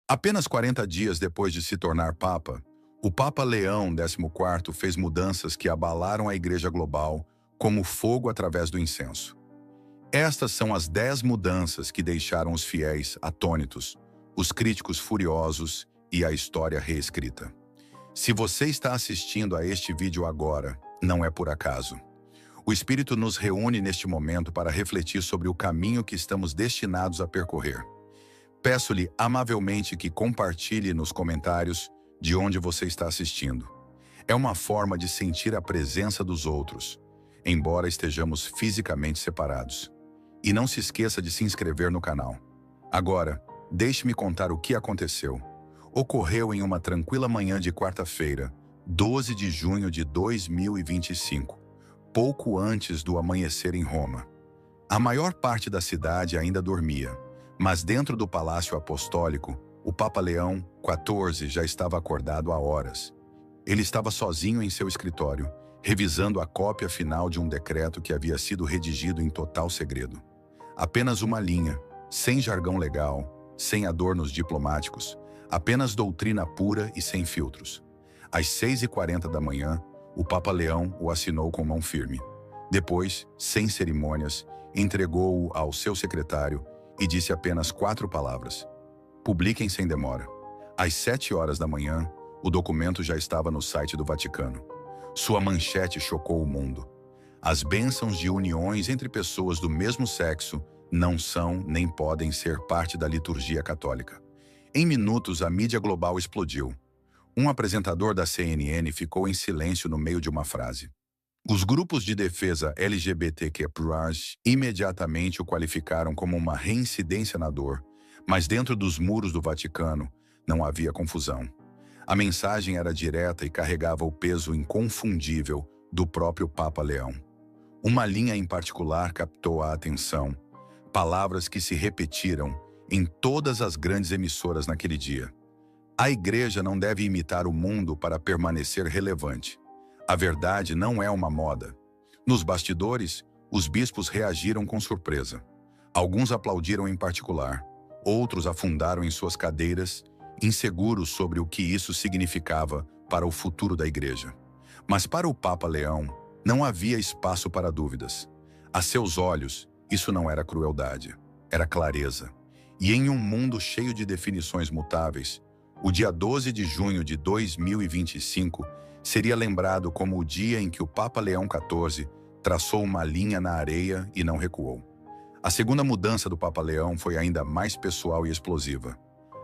Apenas 40 dias depois de se tornar Papa, o Papa Leão XIV fez mudanças que abalaram a Igreja Global como fogo através do incenso. Estas são as 10 mudanças que deixaram os fiéis atônitos, os críticos furiosos e a história reescrita. Se você está assistindo a este vídeo agora, não é por acaso. O Espírito nos reúne neste momento para refletir sobre o caminho que estamos destinados a percorrer. Peço-lhe amavelmente que compartilhe nos comentários de onde você está assistindo. É uma forma de sentir a presença dos outros, embora estejamos fisicamente separados. E não se esqueça de se inscrever no canal. Agora, deixe-me contar o que aconteceu. Ocorreu em uma tranquila manhã de quarta-feira, 12 de junho de 2025, pouco antes do amanhecer em Roma. A maior parte da cidade ainda dormia, mas dentro do Palácio Apostólico, o Papa Leão XIV já estava acordado há horas. Ele estava sozinho em seu escritório, revisando a cópia final de um decreto que havia sido redigido em total segredo. Apenas uma linha, sem jargão legal, sem adornos diplomáticos, apenas doutrina pura e sem filtros. Às 6h40 da manhã, o Papa Leão o assinou com mão firme. Depois, sem cerimônias, entregou-o ao seu secretário e disse apenas 4 palavras. Publiquem sem demora. Às 7 horas da manhã, o documento já estava no site do Vaticano. Sua manchete chocou o mundo. As bênçãos de uniões entre pessoas do mesmo sexo não são nem podem ser parte da liturgia católica. Em minutos, a mídia global explodiu. Um apresentador da CNN ficou em silêncio no meio de uma frase. Os grupos de defesa LGBTQ+ imediatamente o qualificaram como uma reincidência na dor, mas dentro dos muros do Vaticano não havia confusão. A mensagem era direta e carregava o peso inconfundível do próprio Papa Leão. Uma linha em particular captou a atenção, palavras que se repetiram em todas as grandes emissoras naquele dia. A Igreja não deve imitar o mundo para permanecer relevante. A verdade não é uma moda. Nos bastidores, os bispos reagiram com surpresa. Alguns aplaudiram em particular, outros afundaram em suas cadeiras, inseguros sobre o que isso significava para o futuro da Igreja. Mas para o Papa Leão, não havia espaço para dúvidas. A seus olhos, isso não era crueldade, era clareza. E em um mundo cheio de definições mutáveis, o dia 12 de junho de 2025 seria lembrado como o dia em que o Papa Leão XIV traçou uma linha na areia e não recuou. A segunda mudança do Papa Leão foi ainda mais pessoal e explosiva.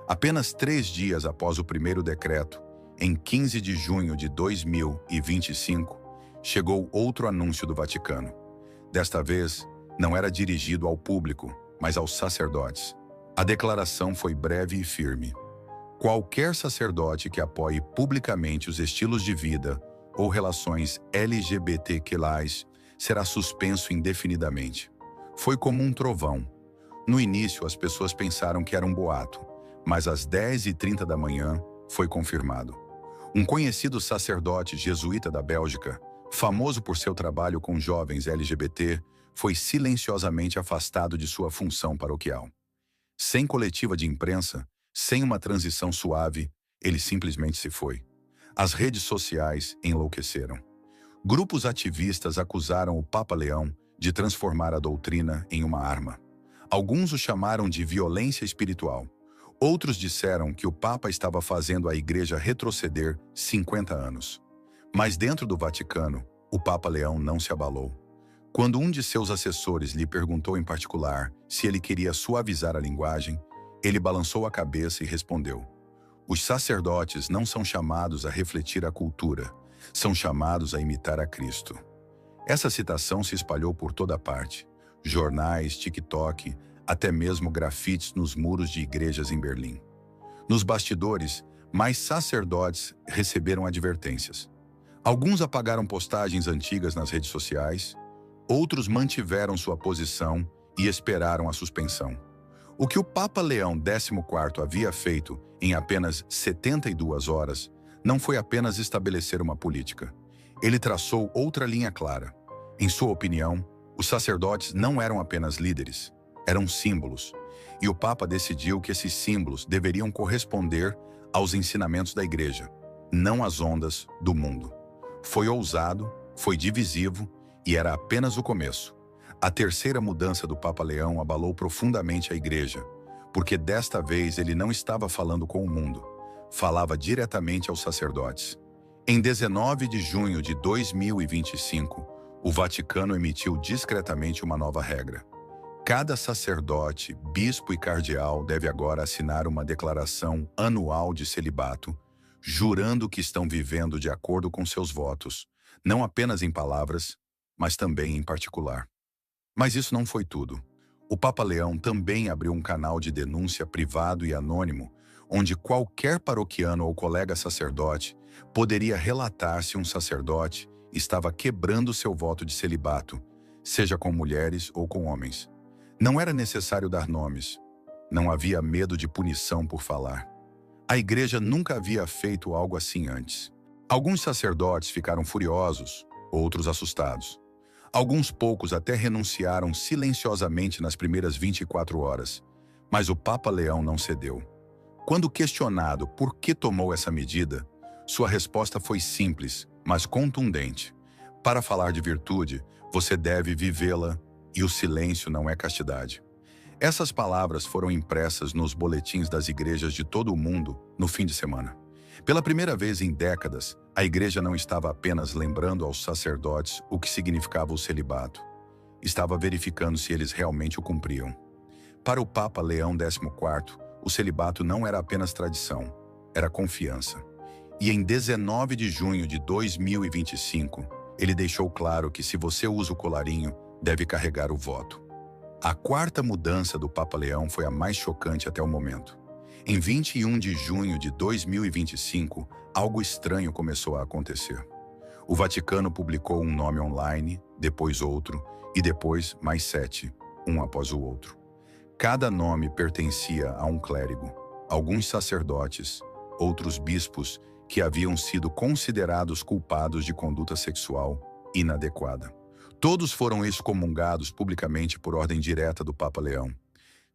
Apenas 3 dias após o primeiro decreto, em 15 de junho de 2025, chegou outro anúncio do Vaticano. Desta vez, não era dirigido ao público, mas aos sacerdotes. A declaração foi breve e firme. Qualquer sacerdote que apoie publicamente os estilos de vida ou relações LGBTQ+ será suspenso indefinidamente. Foi como um trovão. No início, as pessoas pensaram que era um boato, mas às 10h30 da manhã foi confirmado. Um conhecido sacerdote jesuíta da Bélgica, famoso por seu trabalho com jovens LGBT, foi silenciosamente afastado de sua função paroquial. Sem coletiva de imprensa, sem uma transição suave, ele simplesmente se foi. As redes sociais enlouqueceram. Grupos ativistas acusaram o Papa Leão de transformar a doutrina em uma arma. Alguns o chamaram de violência espiritual. Outros disseram que o Papa estava fazendo a Igreja retroceder 50 anos. Mas dentro do Vaticano, o Papa Leão não se abalou. Quando um de seus assessores lhe perguntou em particular se ele queria suavizar a linguagem, ele balançou a cabeça e respondeu: "Os sacerdotes não são chamados a refletir a cultura, são chamados a imitar a Cristo." Essa citação se espalhou por toda parte. Jornais, TikTok, até mesmo grafites nos muros de igrejas em Berlim. Nos bastidores, mais sacerdotes receberam advertências. Alguns apagaram postagens antigas nas redes sociais, outros mantiveram sua posição e esperaram a suspensão. O que o Papa Leão XIV havia feito em apenas 72 horas não foi apenas estabelecer uma política. Ele traçou outra linha clara. Em sua opinião, os sacerdotes não eram apenas líderes, eram símbolos. E o Papa decidiu que esses símbolos deveriam corresponder aos ensinamentos da Igreja, não às ondas do mundo. Foi ousado, foi divisivo e era apenas o começo. A terceira mudança do Papa Leão abalou profundamente a Igreja, porque desta vez ele não estava falando com o mundo, falava diretamente aos sacerdotes. Em 19 de junho de 2025, o Vaticano emitiu discretamente uma nova regra. Cada sacerdote, bispo e cardeal deve agora assinar uma declaração anual de celibato, jurando que estão vivendo de acordo com seus votos, não apenas em palavras, mas também em particular. Mas isso não foi tudo. O Papa Leão também abriu um canal de denúncia privado e anônimo, onde qualquer paroquiano ou colega sacerdote poderia relatar se um sacerdote estava quebrando seu voto de celibato, seja com mulheres ou com homens. Não era necessário dar nomes. Não havia medo de punição por falar. A Igreja nunca havia feito algo assim antes. Alguns sacerdotes ficaram furiosos, outros assustados. Alguns poucos até renunciaram silenciosamente nas primeiras 24 horas. Mas o Papa Leão não cedeu. Quando questionado por que tomou essa medida, sua resposta foi simples, mas contundente. Para falar de virtude, você deve vivê-la, e o silêncio não é castidade. Essas palavras foram impressas nos boletins das igrejas de todo o mundo no fim de semana. Pela primeira vez em décadas, a Igreja não estava apenas lembrando aos sacerdotes o que significava o celibato. Estava verificando se eles realmente o cumpriam. Para o Papa Leão XIV, o celibato não era apenas tradição, era confiança. E em 19 de junho de 2025, ele deixou claro que se você usa o colarinho, deve carregar o voto. A quarta mudança do Papa Leão foi a mais chocante até o momento. Em 21 de junho de 2025, algo estranho começou a acontecer. O Vaticano publicou um nome online, depois outro, e depois mais 7, um após o outro. Cada nome pertencia a um clérigo, alguns sacerdotes, outros bispos que haviam sido considerados culpados de conduta sexual inadequada. Todos foram excomungados publicamente por ordem direta do Papa Leão,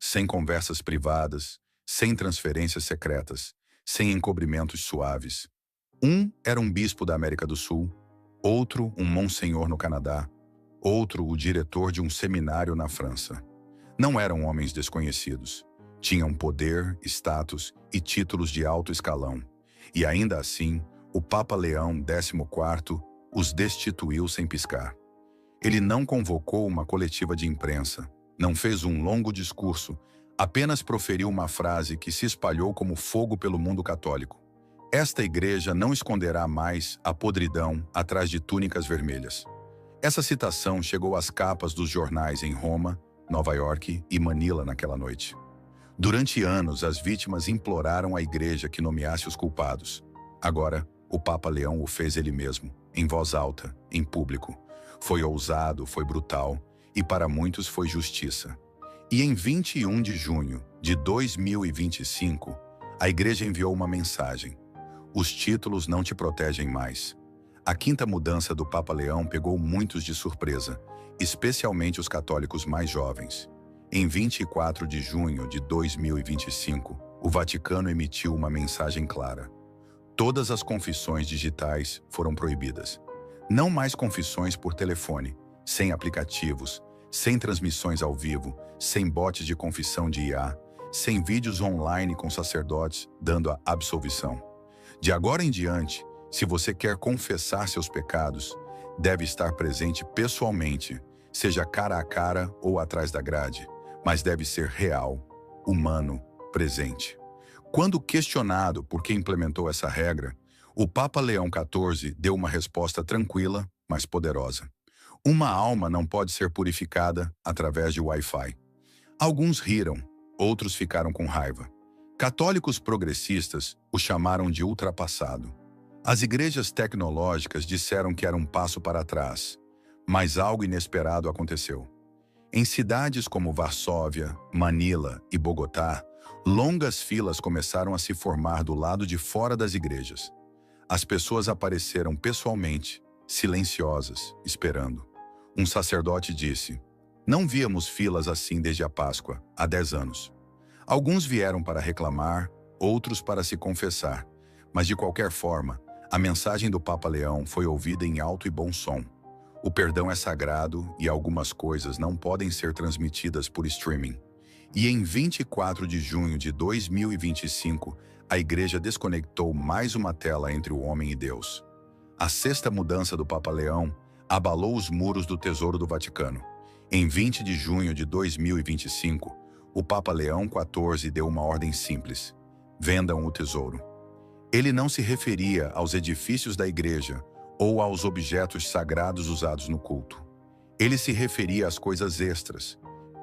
sem conversas privadas, sem transferências secretas, sem encobrimentos suaves. Um era um bispo da América do Sul, outro um monsenhor no Canadá, outro o diretor de um seminário na França. Não eram homens desconhecidos. Tinham poder, status e títulos de alto escalão. E ainda assim, o Papa Leão XIV os destituiu sem piscar. Ele não convocou uma coletiva de imprensa, não fez um longo discurso, apenas proferiu uma frase que se espalhou como fogo pelo mundo católico. Esta igreja não esconderá mais a podridão atrás de túnicas vermelhas. Essa citação chegou às capas dos jornais em Roma, Nova York e Manila naquela noite. Durante anos, as vítimas imploraram à igreja que nomeasse os culpados. Agora, o Papa Leão o fez ele mesmo, em voz alta, em público. Foi ousado, foi brutal, e para muitos foi justiça. E em 21 de junho de 2025, a igreja enviou uma mensagem. Os títulos não te protegem mais. A quinta mudança do Papa Leão pegou muitos de surpresa, especialmente os católicos mais jovens. Em 24 de junho de 2025, o Vaticano emitiu uma mensagem clara. Todas as confissões digitais foram proibidas. Não mais confissões por telefone, sem aplicativos, sem transmissões ao vivo, sem bots de confissão de IA, sem vídeos online com sacerdotes dando a absolvição. De agora em diante, se você quer confessar seus pecados, deve estar presente pessoalmente, seja cara a cara ou atrás da grade, mas deve ser real, humano, presente. Quando questionado por que implementou essa regra, o Papa Leão XIV deu uma resposta tranquila, mas poderosa. Uma alma não pode ser purificada através de Wi-Fi. Alguns riram, outros ficaram com raiva. Católicos progressistas o chamaram de ultrapassado. As igrejas tecnológicas disseram que era um passo para trás, mas algo inesperado aconteceu. Em cidades como Varsóvia, Manila e Bogotá, longas filas começaram a se formar do lado de fora das igrejas. As pessoas apareceram pessoalmente, silenciosas, esperando. Um sacerdote disse: Não víamos filas assim desde a Páscoa, há 10 anos. Alguns vieram para reclamar, outros para se confessar, mas de qualquer forma, a mensagem do Papa Leão foi ouvida em alto e bom som. O perdão é sagrado e algumas coisas não podem ser transmitidas por streaming. E em 24 de junho de 2025, a Igreja desconectou mais uma tela entre o homem e Deus. A sexta mudança do Papa Leão abalou os muros do Tesouro do Vaticano. Em 20 de junho de 2025, o Papa Leão XIV deu uma ordem simples: vendam o tesouro. Ele não se referia aos edifícios da igreja ou aos objetos sagrados usados no culto. Ele se referia às coisas extras: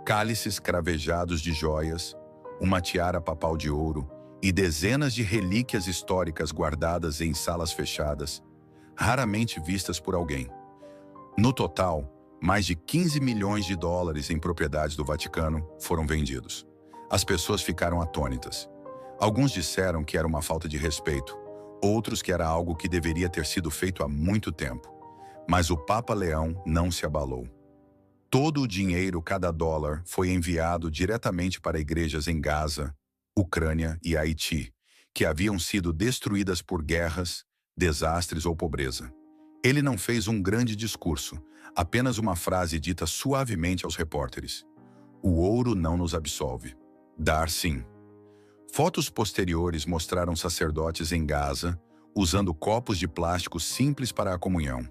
cálices cravejados de joias, uma tiara papal de ouro e dezenas de relíquias históricas guardadas em salas fechadas, raramente vistas por alguém. No total, mais de 15 milhões de dólares em propriedades do Vaticano foram vendidos. As pessoas ficaram atônitas. Alguns disseram que era uma falta de respeito, outros que era algo que deveria ter sido feito há muito tempo. Mas o Papa Leão não se abalou. Todo o dinheiro, cada dólar, foi enviado diretamente para igrejas em Gaza, Ucrânia e Haiti, que haviam sido destruídas por guerras, desastres ou pobreza. Ele não fez um grande discurso, apenas uma frase dita suavemente aos repórteres: o ouro não nos absolve. Dar sim. Fotos posteriores mostraram sacerdotes em Gaza usando copos de plástico simples para a comunhão.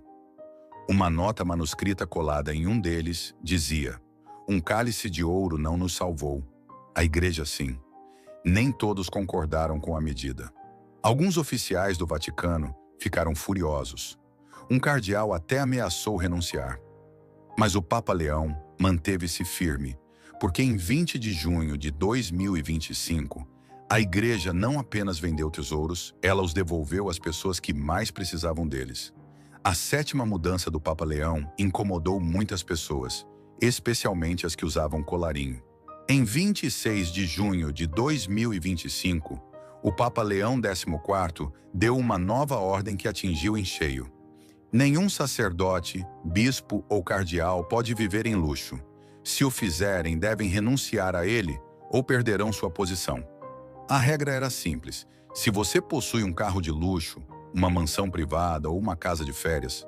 Uma nota manuscrita colada em um deles dizia: um cálice de ouro não nos salvou. A igreja sim. Nem todos concordaram com a medida. Alguns oficiais do Vaticano ficaram furiosos. Um cardeal até ameaçou renunciar. Mas o Papa Leão manteve-se firme, porque em 20 de junho de 2025, a igreja não apenas vendeu tesouros, ela os devolveu às pessoas que mais precisavam deles. A sétima mudança do Papa Leão incomodou muitas pessoas, especialmente as que usavam colarinho. Em 26 de junho de 2025, o Papa Leão XIV deu uma nova ordem que atingiu em cheio. Nenhum sacerdote, bispo ou cardeal pode viver em luxo. Se o fizerem, devem renunciar a ele ou perderão sua posição. A regra era simples: se você possui um carro de luxo, uma mansão privada ou uma casa de férias,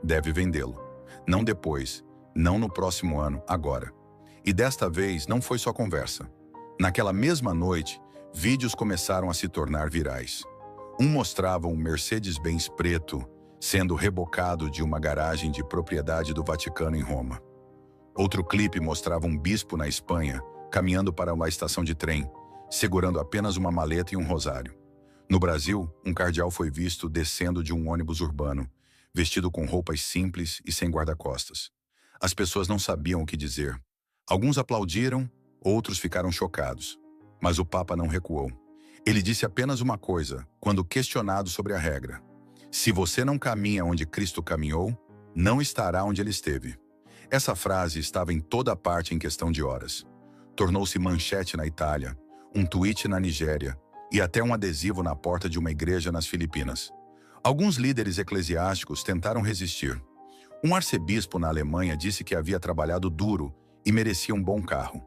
deve vendê-lo. Não depois, não no próximo ano, agora. E desta vez não foi só conversa. Naquela mesma noite, vídeos começaram a se tornar virais. Um mostrava um Mercedes-Benz preto sendo rebocado de uma garagem de propriedade do Vaticano em Roma. Outro clipe mostrava um bispo na Espanha caminhando para uma estação de trem, segurando apenas uma maleta e um rosário. No Brasil, um cardeal foi visto descendo de um ônibus urbano, vestido com roupas simples e sem guarda-costas. As pessoas não sabiam o que dizer. Alguns aplaudiram, outros ficaram chocados. Mas o Papa não recuou. Ele disse apenas uma coisa, quando questionado sobre a regra: se você não caminha onde Cristo caminhou, não estará onde ele esteve. Essa frase estava em toda parte em questão de horas. Tornou-se manchete na Itália, um tweet na Nigéria e até um adesivo na porta de uma igreja nas Filipinas. Alguns líderes eclesiásticos tentaram resistir. Um arcebispo na Alemanha disse que havia trabalhado duro e merecia um bom carro.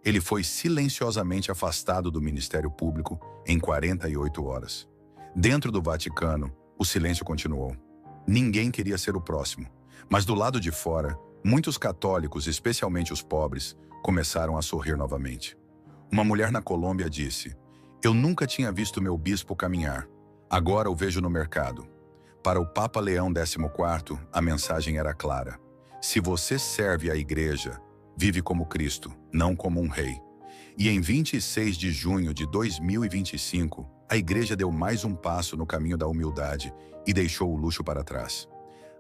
Ele foi silenciosamente afastado do Ministério Público em 48 horas. Dentro do Vaticano, o silêncio continuou. Ninguém queria ser o próximo. Mas do lado de fora, muitos católicos, especialmente os pobres, começaram a sorrir novamente. Uma mulher na Colômbia disse: eu nunca tinha visto meu bispo caminhar. Agora o vejo no mercado. Para o Papa Leão XIV, a mensagem era clara: se você serve à igreja, vive como Cristo, não como um rei. E em 26 de junho de 2025, a igreja deu mais um passo no caminho da humildade e deixou o luxo para trás.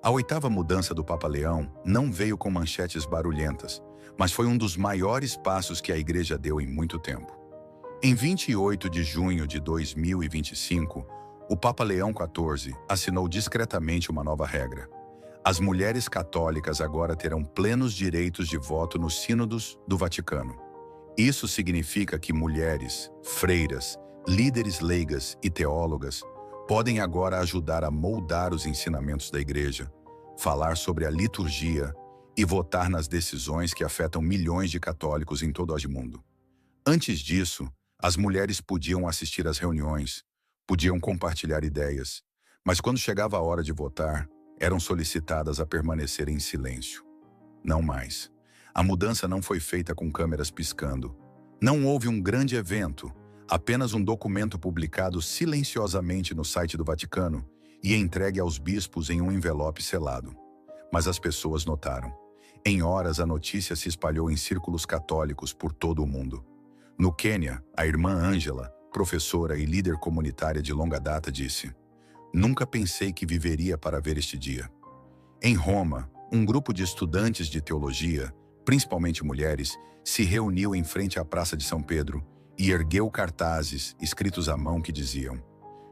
A oitava mudança do Papa Leão não veio com manchetes barulhentas, mas foi um dos maiores passos que a igreja deu em muito tempo. Em 28 de junho de 2025, o Papa Leão XIV assinou discretamente uma nova regra. As mulheres católicas agora terão plenos direitos de voto nos sínodos do Vaticano. Isso significa que mulheres, freiras, líderes leigas e teólogas podem agora ajudar a moldar os ensinamentos da igreja, falar sobre a liturgia e votar nas decisões que afetam milhões de católicos em todo o mundo. Antes disso, as mulheres podiam assistir às reuniões, podiam compartilhar ideias, mas quando chegava a hora de votar, eram solicitadas a permanecer em silêncio. Não mais. A mudança não foi feita com câmeras piscando. Não houve um grande evento, apenas um documento publicado silenciosamente no site do Vaticano e entregue aos bispos em um envelope selado. Mas as pessoas notaram. Em horas, a notícia se espalhou em círculos católicos por todo o mundo. No Quênia, a irmã Ângela, professora e líder comunitária de longa data, disse: "Nunca pensei que viveria para ver este dia." Em Roma, um grupo de estudantes de teologia, principalmente mulheres, se reuniu em frente à Praça de São Pedro e ergueu cartazes escritos à mão que diziam: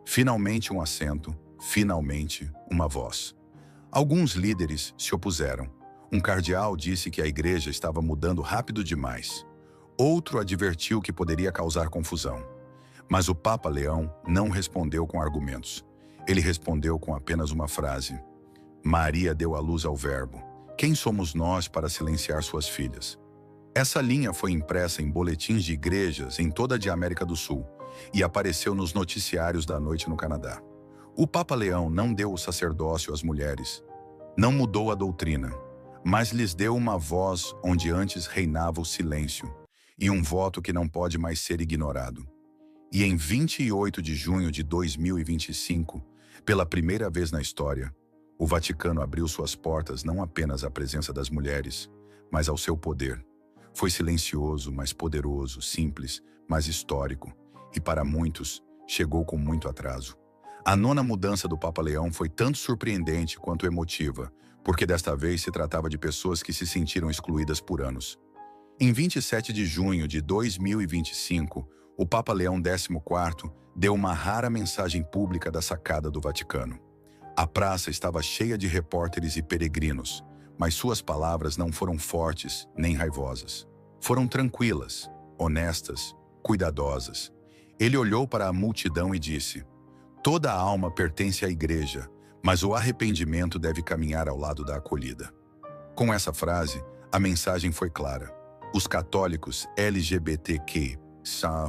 "Finalmente um assento, finalmente uma voz." Alguns líderes se opuseram. Um cardeal disse que a igreja estava mudando rápido demais. Outro advertiu que poderia causar confusão. Mas o Papa Leão não respondeu com argumentos. Ele respondeu com apenas uma frase: "Maria deu à luz ao Verbo. Quem somos nós para silenciar suas filhas?" Essa linha foi impressa em boletins de igrejas em toda a América do Sul e apareceu nos noticiários da noite no Canadá. O Papa Leão não deu o sacerdócio às mulheres, não mudou a doutrina, mas lhes deu uma voz onde antes reinava o silêncio e um voto que não pode mais ser ignorado. E em 28 de junho de 2025, pela primeira vez na história, o Vaticano abriu suas portas não apenas à presença das mulheres, mas ao seu poder. Foi silencioso, mas poderoso, simples, mas histórico, e para muitos, chegou com muito atraso. A nona mudança do Papa Leão foi tanto surpreendente quanto emotiva, porque desta vez se tratava de pessoas que se sentiram excluídas por anos. Em 27 de junho de 2025, o Papa Leão XIV deu uma rara mensagem pública da sacada do Vaticano. A praça estava cheia de repórteres e peregrinos, mas suas palavras não foram fortes nem raivosas. Foram tranquilas, honestas, cuidadosas. Ele olhou para a multidão e disse: "Toda a alma pertence à igreja, mas o arrependimento deve caminhar ao lado da acolhida." Com essa frase, a mensagem foi clara. Os católicos LGBTQ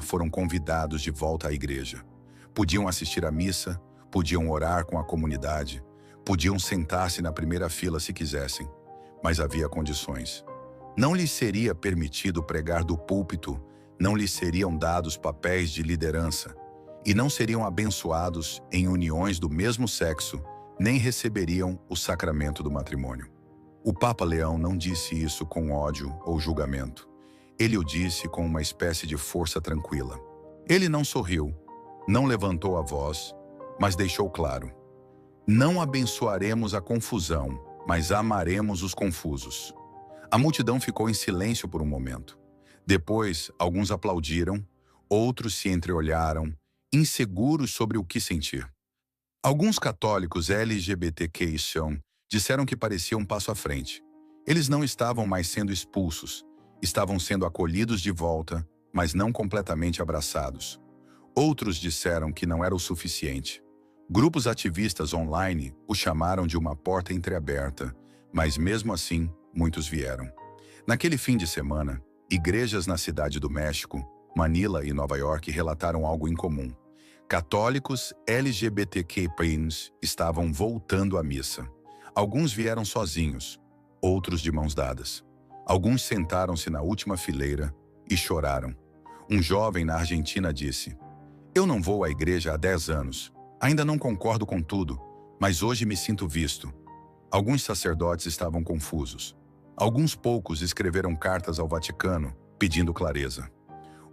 foram convidados de volta à igreja. Podiam assistir à missa, podiam orar com a comunidade, podiam sentar-se na primeira fila se quisessem, mas havia condições. Não lhes seria permitido pregar do púlpito, não lhes seriam dados papéis de liderança, e não seriam abençoados em uniões do mesmo sexo, nem receberiam o sacramento do matrimônio. O Papa Leão não disse isso com ódio ou julgamento. Ele o disse com uma espécie de força tranquila. Ele não sorriu, não levantou a voz, mas deixou claro: "Não abençoaremos a confusão, mas amaremos os confusos." A multidão ficou em silêncio por um momento. Depois, alguns aplaudiram, outros se entreolharam, inseguros sobre o que sentir. Alguns católicos LGBTQI disseram que parecia um passo à frente. Eles não estavam mais sendo expulsos, estavam sendo acolhidos de volta, mas não completamente abraçados. Outros disseram que não era o suficiente. Grupos ativistas online o chamaram de uma porta entreaberta, mas mesmo assim, muitos vieram. Naquele fim de semana, igrejas na Cidade do México, Manila e Nova York relataram algo em comum. Católicos LGBTQ+ estavam voltando à missa. Alguns vieram sozinhos, outros de mãos dadas. Alguns sentaram-se na última fileira e choraram. Um jovem na Argentina disse: "Eu não vou à igreja há 10 anos. Ainda não concordo com tudo, mas hoje me sinto visto." Alguns sacerdotes estavam confusos. Alguns poucos escreveram cartas ao Vaticano, pedindo clareza.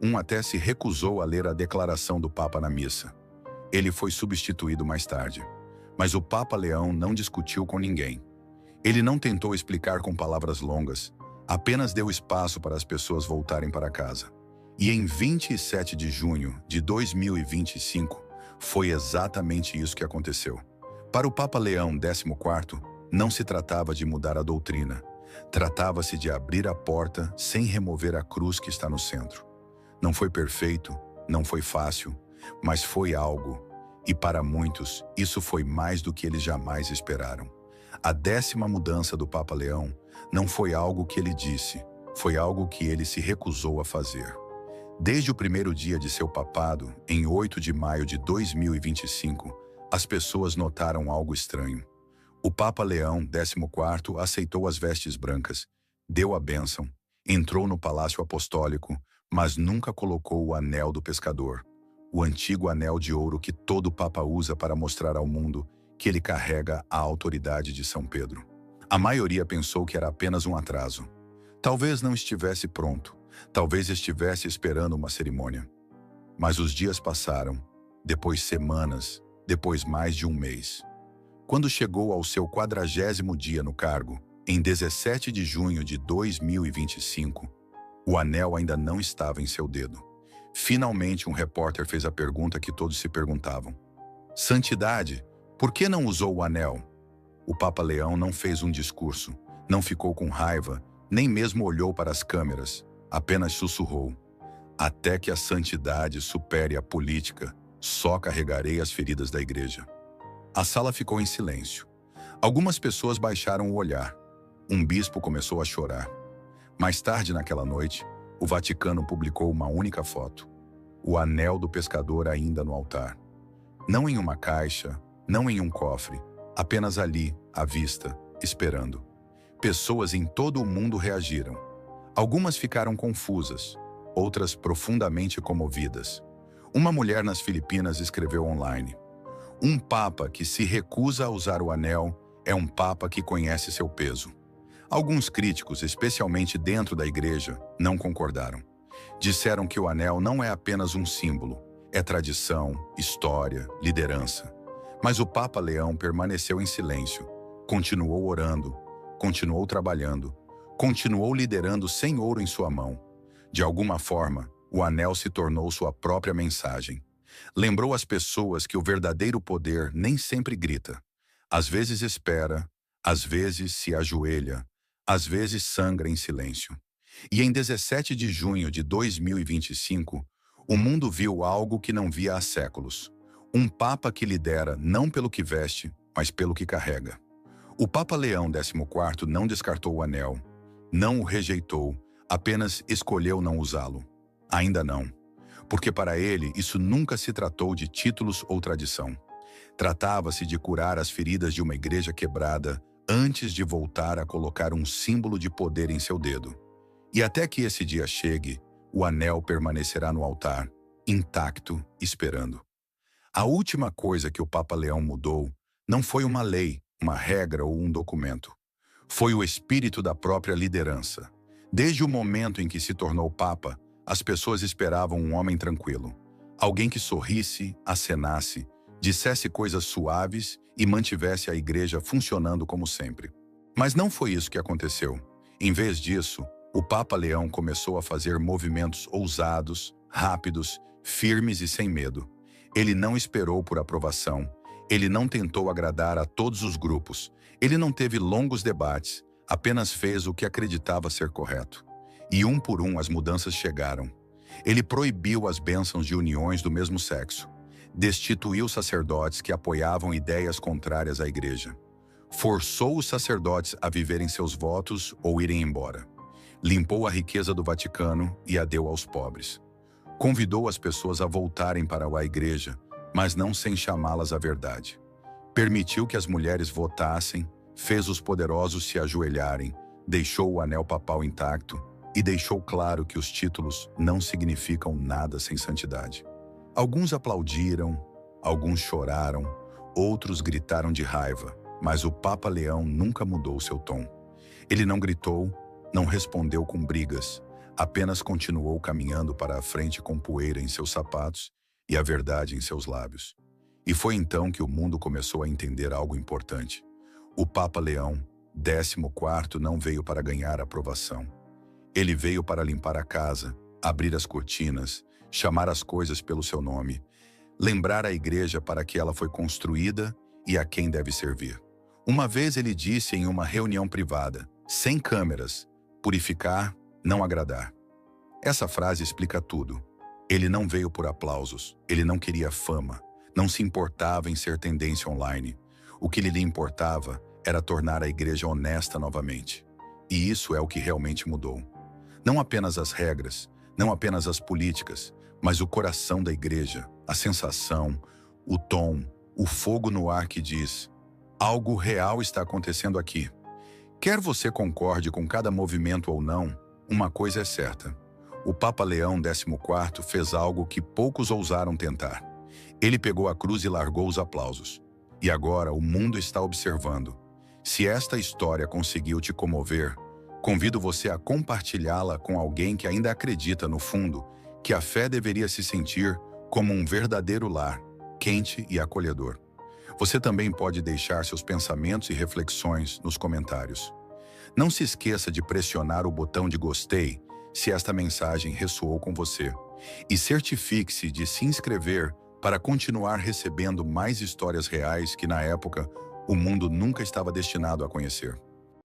Um até se recusou a ler a declaração do Papa na missa. Ele foi substituído mais tarde. Mas o Papa Leão não discutiu com ninguém. Ele não tentou explicar com palavras longas, apenas deu espaço para as pessoas voltarem para casa. E em 27 de junho de 2025, foi exatamente isso que aconteceu. Para o Papa Leão XIV, não se tratava de mudar a doutrina. Tratava-se de abrir a porta sem remover a cruz que está no centro. Não foi perfeito, não foi fácil, mas foi algo. E para muitos, isso foi mais do que eles jamais esperaram. A 10ª mudança do Papa Leão Não foi algo que ele disse, foi algo que ele se recusou a fazer. Desde o primeiro dia de seu papado, em 8 de maio de 2025, as pessoas notaram algo estranho. O Papa Leão XIV aceitou as vestes brancas, deu a bênção, entrou no Palácio Apostólico, mas nunca colocou o anel do pescador, o antigo anel de ouro que todo Papa usa para mostrar ao mundo que ele carrega a autoridade de São Pedro. A maioria pensou que era apenas um atraso. Talvez não estivesse pronto, talvez estivesse esperando uma cerimônia. Mas os dias passaram, depois semanas, depois mais de um mês. Quando chegou ao seu 40º dia no cargo, em 17 de junho de 2025, o anel ainda não estava em seu dedo. Finalmente, um repórter fez a pergunta que todos se perguntavam. Santidade, por que não usou o anel? O Papa Leão não fez um discurso, não ficou com raiva, nem mesmo olhou para as câmeras, apenas sussurrou. Até que a santidade supere a política, só carregarei as feridas da igreja. A sala ficou em silêncio. Algumas pessoas baixaram o olhar. Um bispo começou a chorar. Mais tarde naquela noite, o Vaticano publicou uma única foto. O anel do pescador ainda no altar. Não em uma caixa, não em um cofre, apenas ali, à vista, esperando. Pessoas em todo o mundo reagiram. Algumas ficaram confusas, outras profundamente comovidas. Uma mulher nas Filipinas escreveu online: um papa que se recusa a usar o anel é um papa que conhece seu peso. Alguns críticos, especialmente dentro da igreja, não concordaram. Disseram que o anel não é apenas um símbolo, é tradição, história, liderança. Mas o Papa Leão permaneceu em silêncio, continuou orando, continuou trabalhando, continuou liderando sem ouro em sua mão. De alguma forma, o anel se tornou sua própria mensagem. Lembrou às pessoas que o verdadeiro poder nem sempre grita. Às vezes espera, às vezes se ajoelha, às vezes sangra em silêncio. E em 17 de junho de 2025, o mundo viu algo que não via há séculos. Um Papa que lidera não pelo que veste, mas pelo que carrega. O Papa Leão XIV não descartou o anel, não o rejeitou, apenas escolheu não usá-lo. Ainda não. Porque para ele isso nunca se tratou de títulos ou tradição. Tratava-se de curar as feridas de uma igreja quebrada antes de voltar a colocar um símbolo de poder em seu dedo. E até que esse dia chegue, o anel permanecerá no altar, intacto, esperando. A última coisa que o Papa Leão mudou não foi uma lei, uma regra ou um documento. Foi o espírito da própria liderança. Desde o momento em que se tornou Papa, as pessoas esperavam um homem tranquilo. Alguém que sorrisse, acenasse, dissesse coisas suaves e mantivesse a igreja funcionando como sempre. Mas não foi isso que aconteceu. Em vez disso, o Papa Leão começou a fazer movimentos ousados, rápidos, firmes e sem medo. Ele não esperou por aprovação. Ele não tentou agradar a todos os grupos. Ele não teve longos debates, apenas fez o que acreditava ser correto. E um por um as mudanças chegaram. Ele proibiu as bênçãos de uniões do mesmo sexo. Destituiu sacerdotes que apoiavam ideias contrárias à igreja. Forçou os sacerdotes a viverem seus votos ou irem embora. Limpou a riqueza do Vaticano e a deu aos pobres. Convidou as pessoas a voltarem para a igreja, mas não sem chamá-las à verdade. Permitiu que as mulheres votassem, fez os poderosos se ajoelharem, deixou o anel papal intacto e deixou claro que os títulos não significam nada sem santidade. Alguns aplaudiram, alguns choraram, outros gritaram de raiva, mas o Papa Leão nunca mudou seu tom. Ele não gritou, não respondeu com brigas, apenas continuou caminhando para a frente com poeira em seus sapatos e a verdade em seus lábios. E foi então que o mundo começou a entender algo importante. O Papa Leão XIV não veio para ganhar aprovação. Ele veio para limpar a casa, abrir as cortinas, chamar as coisas pelo seu nome, lembrar a igreja para que ela foi construída e a quem deve servir. Uma vez ele disse em uma reunião privada, sem câmeras, purificar, não agradar. Essa frase explica tudo. Ele não veio por aplausos, ele não queria fama, não se importava em ser tendência online. O que lhe importava era tornar a igreja honesta novamente. E isso é o que realmente mudou. Não apenas as regras, não apenas as políticas, mas o coração da igreja, a sensação, o tom, o fogo no ar que diz: algo real está acontecendo aqui. Quer você concorde com cada movimento ou não, uma coisa é certa. O Papa Leão XIV fez algo que poucos ousaram tentar. Ele pegou a cruz e largou os aplausos. E agora o mundo está observando. Se esta história conseguiu te comover, convido você a compartilhá-la com alguém que ainda acredita, no fundo, que a fé deveria se sentir como um verdadeiro lar, quente e acolhedor. Você também pode deixar seus pensamentos e reflexões nos comentários. Não se esqueça de pressionar o botão de gostei se esta mensagem ressoou com você. E certifique-se de se inscrever para continuar recebendo mais histórias reais que, na época, o mundo nunca estava destinado a conhecer.